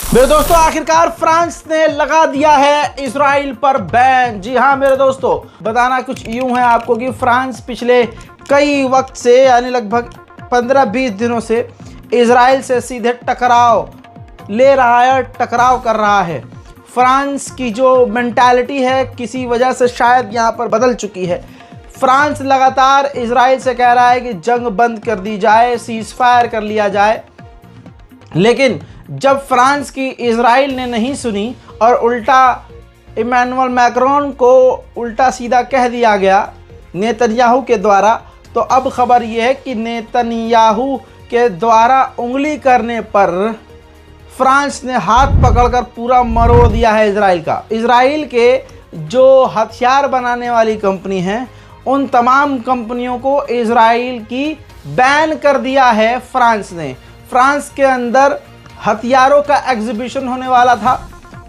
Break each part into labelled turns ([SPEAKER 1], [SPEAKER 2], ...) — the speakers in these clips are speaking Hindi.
[SPEAKER 1] मेरे दोस्तों, आखिरकार फ्रांस ने लगा दिया है इजराइल पर बैन। जी हाँ मेरे दोस्तों, बताना कुछ यूं है आपको कि फ्रांस पिछले कई वक्त से यानी लगभग 15-20 दिनों से इजराइल से सीधे टकराव ले रहा है, टकराव कर रहा है। फ्रांस की जो मेंटालिटी है किसी वजह से शायद यहाँ पर बदल चुकी है। फ्रांस लगातार इजराइल से कह रहा है कि जंग बंद कर दी जाए, सीज फायर कर लिया जाए, लेकिन जब फ्रांस की इजराइल ने नहीं सुनी और उल्टा इमैनुअल मैक्रोन को उल्टा सीधा कह दिया गया नेतन्याहू के द्वारा, तो अब खबर यह है कि नेतन्याहू के द्वारा उंगली करने पर फ्रांस ने हाथ पकड़कर पूरा मरोड़ दिया है इजराइल का। इजराइल के जो हथियार बनाने वाली कंपनी हैं उन तमाम कंपनियों को इजराइल की बैन कर दिया है फ्रांस ने। फ्रांस के अंदर हथियारों का एग्जीबिशन होने वाला था।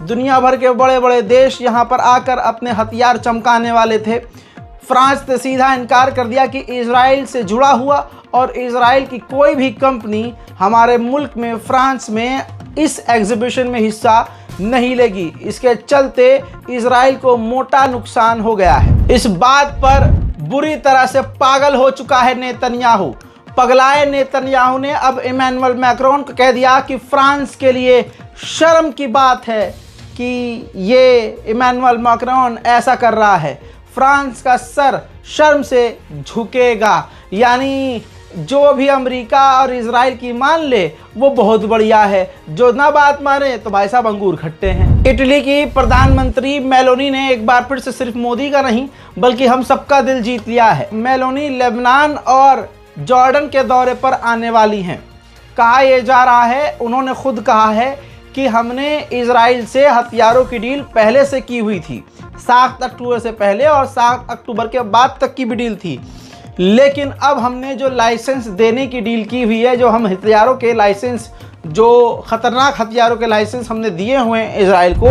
[SPEAKER 1] दुनिया भर के बड़े बड़े देश यहाँ पर आकर अपने हथियार चमकाने वाले थे। फ्रांस ने सीधा इनकार कर दिया कि इजराइल से जुड़ा हुआ और इजराइल की कोई भी कंपनी हमारे मुल्क में, फ्रांस में इस एग्जीबिशन में हिस्सा नहीं लेगी। इसके चलते इजराइल को मोटा नुकसान हो गया है। इस बात पर बुरी तरह से पागल हो चुका है नेतन्याहू। पगलाए नेतन्याहू ने अब इमैनुअल मैक्रोन को कह दिया कि फ्रांस के लिए शर्म की बात है कि ये इमैनुअल मैक्रोन ऐसा कर रहा है। फ्रांस का सर शर्म से झुकेगा, यानी जो भी अमेरिका और इजराइल की मान ले वो बहुत बढ़िया है, जो ना बात माने तो भाई साहब अंगूर खट्टे हैं। इटली की प्रधानमंत्री मेलोनी ने एक बार फिर से सिर्फ मोदी का नहीं बल्कि हम सबका दिल जीत लिया है। मेलोनी लेबनान और जॉर्डन के दौरे पर आने वाली हैं। कहा यह जा रहा है, उन्होंने खुद कहा है कि हमने इजराइल से हथियारों की डील पहले से की हुई थी, 7 अक्टूबर से पहले और 7 अक्टूबर के बाद तक की भी डील थी, लेकिन अब हमने जो लाइसेंस देने की डील की हुई है, जो हम हथियारों के लाइसेंस, जो ख़तरनाक हथियारों के लाइसेंस हमने दिए हुए हैं इजराइल को,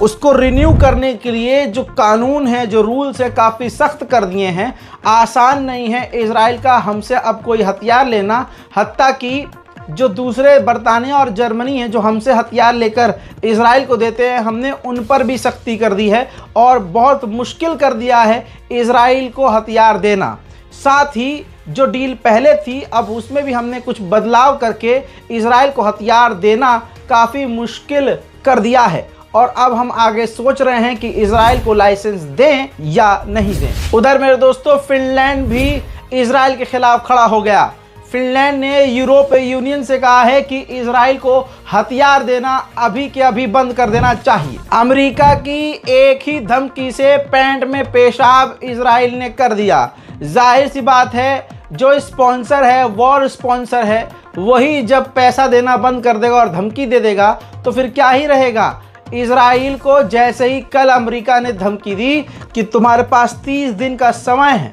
[SPEAKER 1] उसको रिन्यू करने के लिए जो कानून है, जो रूल्स है, काफ़ी सख्त कर दिए हैं। आसान नहीं है इजराइल का हमसे अब कोई हथियार लेना। हत्ता कि जो दूसरे बरतानिया और जर्मनी हैं जो हमसे हथियार लेकर इजराइल को देते हैं, हमने उन पर भी सख्ती कर दी है और बहुत मुश्किल कर दिया है इजराइल को हथियार देना। साथ ही जो डील पहले थी अब उसमें भी हमने कुछ बदलाव करके इजराइल को हथियार देना काफ़ी मुश्किल कर दिया है और अब हम आगे सोच रहे हैं कि इजराइल को लाइसेंस दें या नहीं दें। उधर मेरे दोस्तों, फिनलैंड भी इजराइल के खिलाफ खड़ा हो गया। फिनलैंड ने यूरोपीय यूनियन से कहा है कि इजराइल को हथियार देना अभी के अभी बंद कर देना चाहिए। अमेरिका की एक ही धमकी से पैंट में पेशाब इजराइल ने कर दिया। जाहिर सी बात है, जो स्पॉन्सर है, वॉर स्पॉन्सर है, वही जब पैसा देना बंद कर देगा और धमकी दे देगा तो फिर क्या ही रहेगा। इजराइल को जैसे ही कल अमेरिका ने धमकी दी कि तुम्हारे पास 30 दिन का समय है,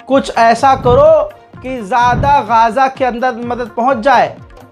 [SPEAKER 1] कुछ ऐसा करो कि ज़्यादा गाज़ा के अंदर मदद पहुंच जाए,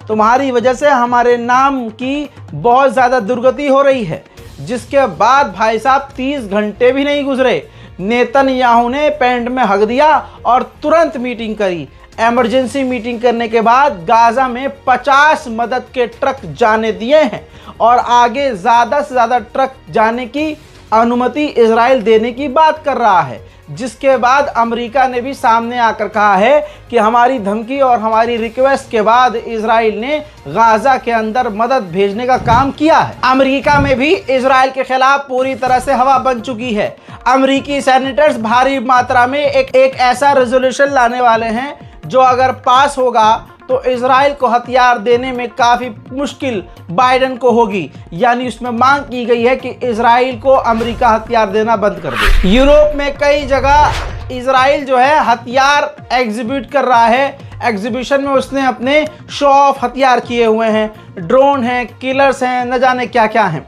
[SPEAKER 1] तुम्हारी वजह से हमारे नाम की बहुत ज़्यादा दुर्गति हो रही है। जिसके बाद भाई साहब 30 घंटे भी नहीं गुजरे, नेतन्याहू ने पैंट में हक दिया और तुरंत मीटिंग करी। इमरजेंसी मीटिंग करने के बाद गाज़ा में 50 मदद के ट्रक जाने दिए हैं और आगे ज़्यादा से ज़्यादा ट्रक जाने की अनुमति इजराइल देने की बात कर रहा है। जिसके बाद अमेरिका ने भी सामने आकर कहा है कि हमारी धमकी और हमारी रिक्वेस्ट के बाद इजराइल ने गाज़ा के अंदर मदद भेजने का काम किया है। अमेरिका में भी इजराइल के खिलाफ पूरी तरह से हवा बन चुकी है। अमेरिकी सेनेटर्स भारी मात्रा में एक ऐसा रेजोल्यूशन लाने वाले हैं जो अगर पास होगा तो इजराइल को हथियार देने में काफ़ी मुश्किल बाइडेन को होगी। यानी उसमें मांग की गई है कि इजराइल को अमेरिका हथियार देना बंद कर दे। यूरोप में कई जगह इजराइल जो है हथियार एग्जीबिट कर रहा है। एग्जीबिशन में उसने अपने शो ऑफ हथियार किए हुए हैं, ड्रोन हैं, किलर्स हैं, न जाने क्या क्या हैं।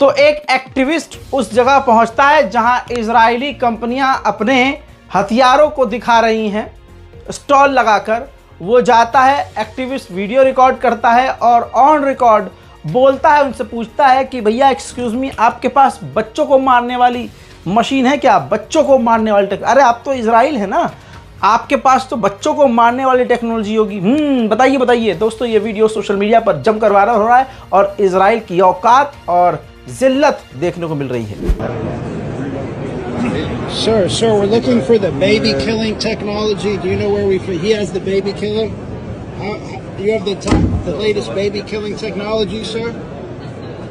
[SPEAKER 1] तो एक एक्टिविस्ट उस जगह पहुंचता है जहां इजरायली कंपनियां अपने हथियारों को दिखा रही हैं स्टॉल लगाकर। वो जाता है, एक्टिविस्ट वीडियो रिकॉर्ड करता है और ऑन रिकॉर्ड बोलता है, उनसे पूछता है कि भैया एक्सक्यूज़ मी, आपके पास बच्चों को मारने वाली मशीन है क्या? बच्चों को मारने वाली अरे आप तो इजराइल है ना, आपके पास तो बच्चों को मारने वाली टेक्नोलॉजी होगी। बताइए बताइए दोस्तों, ये वीडियो सोशल मीडिया पर जमकर वायरल हो रहा है और इजराइल की औकात और जिल्लत देखने को मिल रही है।
[SPEAKER 2] Sir, we're looking for the baby killing technology. Do you know where he has the baby killer? You have the latest baby killing technology, sir?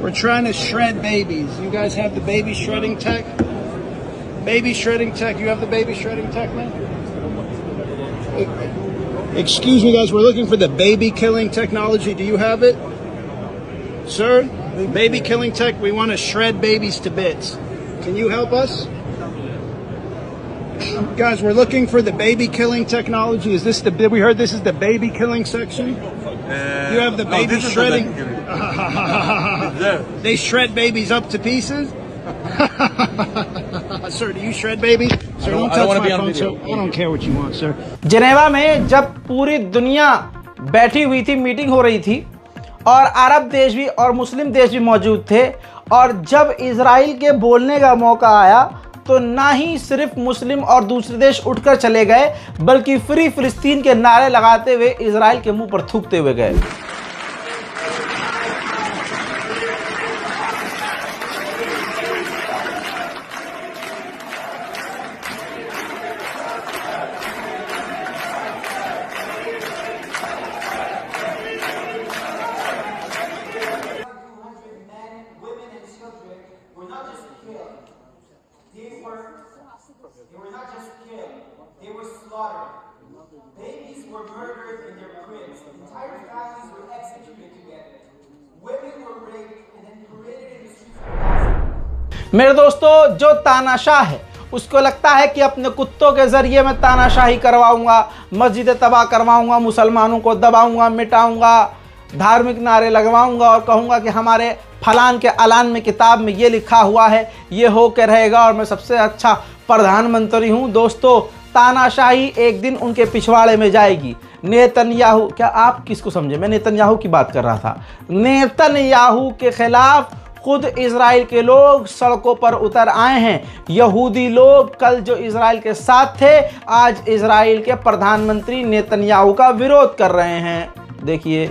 [SPEAKER 2] We're trying to shred babies. You guys have the baby shredding tech? Baby shredding tech. You have the baby shredding tech, man? Excuse me, guys. We're looking for the baby killing technology. Do you have it? Sir, baby killing tech. We want to shred babies to bits. Can you help us? Guys, we're looking for the baby killing technology. Is this we heard this is the baby killing section? You have the baby shredding. They shred babies up to pieces. Sir, do you shred babies? Sir, don't touch my phone, sir. I don't care what you want, sir.
[SPEAKER 1] Geneva में जब पूरी दुनिया बैठी हुई थी, मीटिंग हो रही थी और अरब देश भी और मुस्लिम देश भी मौजूद थे, और जब इजराइल के बोलने का मौका आया तो ना ही सिर्फ मुस्लिम और दूसरे देश उठकर चले गए, बल्कि फ्री फिलिस्तीन के नारे लगाते हुए इजराइल के मुंह पर थूकते हुए गए।
[SPEAKER 3] They were not just killed, they were slaughtered. Babies were murdered in their cribs. Entire families were executed together. Women were raped and then paraded in the streets of Gaza.
[SPEAKER 1] मेरे दोस्तों, जो तानाशाह है उसको लगता है कि अपने कुत्तों के जरिए मैं तानाशाही करवाऊंगा, मस्जिदें तबाह करवाऊंगा, मुसलमानों को दबाऊंगा, मिटाऊंगा, धार्मिक नारे लगवाऊंगा और कहूंगा कि हमारे फलान के अलान में किताब में ये लिखा हुआ है, ये हो के रहेगा और मैं सबसे अच्छा प्रधानमंत्री हूं। दोस्तों, तानाशाही एक दिन उनके पिछवाड़े में जाएगी। नेतन्याहू, क्या आप किसको समझे? मैं नेतन्याहू की बात कर रहा था। नेतन्याहू के खिलाफ खुद इजराइल के लोग सड़कों पर उतर आए हैं। यहूदी लोग कल जो इजराइल के साथ थे, आज इजराइल के प्रधानमंत्री नेतन्याहू का विरोध कर रहे हैं। देखिए,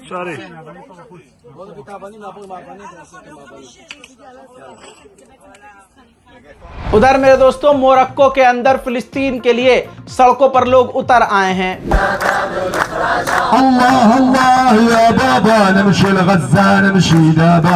[SPEAKER 2] Sorry.
[SPEAKER 1] उधर मेरे दोस्तों, मोरक्को के अंदर फिलिस्तीन के लिए सड़कों पर लोग उतर आए हैं।
[SPEAKER 4] अल्लाह अल्लाह या बाबा नमशी लग़ज़ा नमशी दाबा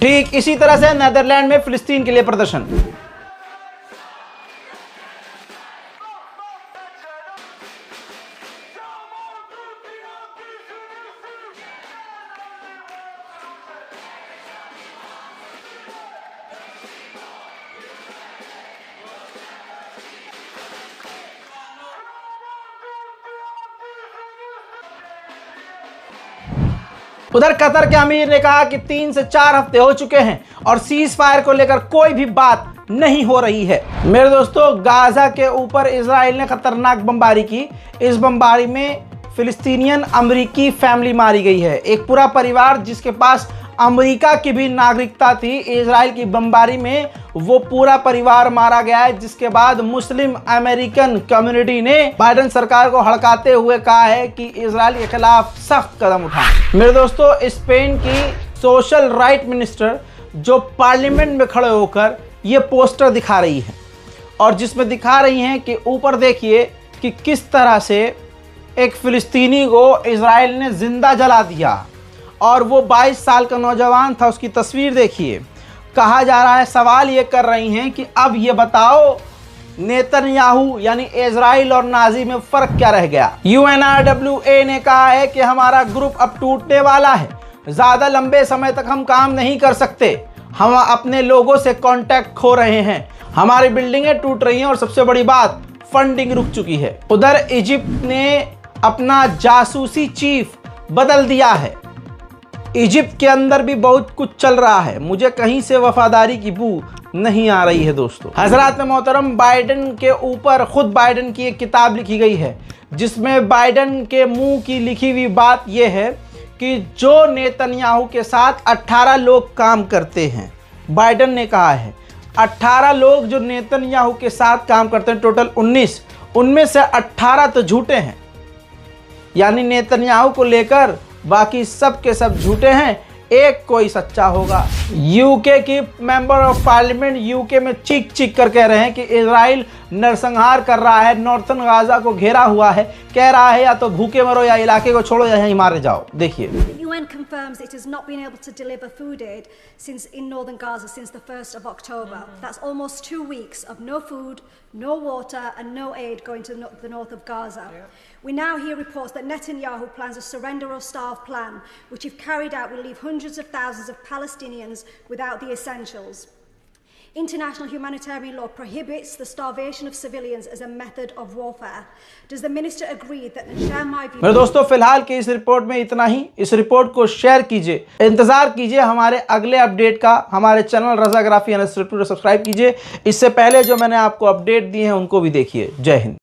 [SPEAKER 1] ठीक इसी तरह से नीदरलैंड में फिलिस्तीन के लिए प्रदर्शन। उधर कतर के अमीर ने कहा कि 3 से 4 हफ्ते हो चुके हैं और सीज फायर को लेकर कोई भी बात नहीं हो रही है। मेरे दोस्तों, गाजा के ऊपर इजराइल ने खतरनाक बमबारी की। इस बमबारी में फिलिस्तीनियन अमेरिकी फैमिली मारी गई है। एक पूरा परिवार जिसके पास अमेरिका की भी नागरिकता थी, इजराइल की बमबारी में वो पूरा परिवार मारा गया है, जिसके बाद मुस्लिम अमेरिकन कम्युनिटी ने बाइडेन सरकार को हड़काते हुए कहा है कि इजराइल के खिलाफ सख्त कदम उठाएं। मेरे दोस्तों, स्पेन की सोशल राइट मिनिस्टर जो पार्लियामेंट में खड़े होकर ये पोस्टर दिखा रही है और जिसमें दिखा रही हैं कि ऊपर देखिए कि किस तरह से एक फ़िलिस्तीनी को इजराइल ने ज़िंदा जला दिया और वो 22 साल का नौजवान था। उसकी तस्वीर देखिए। कहा जा रहा है, सवाल ये कर रही हैं कि अब ये बताओ नेतन्याहू यानी इजराइल और नाजी में फ़र्क क्या रह गया। UNRWA ने कहा है कि हमारा ग्रुप अब टूटने वाला है, ज़्यादा लंबे समय तक हम काम नहीं कर सकते, हम अपने लोगों से कांटेक्ट खो रहे हैं, हमारी बिल्डिंगें टूट रही हैं और सबसे बड़ी बात फंडिंग रुक चुकी है। उधर इजिप्ट ने अपना जासूसी चीफ बदल दिया है। इजिप्ट के अंदर भी बहुत कुछ चल रहा है, मुझे कहीं से वफादारी की बू नहीं आ रही है दोस्तों। हजरात मोहतरम, बाइडन के ऊपर खुद बाइडन की एक किताब लिखी गई है जिसमें बाइडन के मुंह की लिखी हुई बात यह है कि जो नेतन्याहू के साथ 18 लोग काम करते हैं, बाइडन ने कहा है 18 लोग जो नेतन्याहू के साथ काम करते हैं, टोटल 19, उनमें से 18 तो झूठे हैं, यानी नेतन्याहू को लेकर बाकी सब के सब झूठे हैं, एक कोई सच्चा होगा। यूके की मेंबर ऑफ पार्लियामेंट यूके में चीख चीख कर कह रहे हैं कि इजराइल नरसंहार कर रहा है, नॉर्थन गाजा को घेरा हुआ है, कह रहा है या तो भूखे मरो या इलाके को छोड़ो या यहीं मारे जाओ। देखिए,
[SPEAKER 5] UN confirms it has not been able to deliver food aid in northern Gaza since the 1st of October. That's almost 2 weeks of no food, no water and no aid going to the north of Gaza. We now hear reports that Netanyahu plans a surrender or starve plan, which if carried out will leave hundreds of thousands of Palestinians without the essentials. International humanitarian law prohibits the starvation of civilians as a method of warfare. Does the minister agree that share my view?
[SPEAKER 1] मेरे दोस्तों, फिलहाल की इस रिपोर्ट में इतना ही। इस रिपोर्ट को शेयर कीजिए, इंतजार कीजिए हमारे अगले अपडेट का। हमारे चैनल रज़ाग्राफी सब्सक्राइब कीजिए। इससे पहले जो मैंने आपको अपडेट दिए हैं उनको भी देखिए। जय हिंद।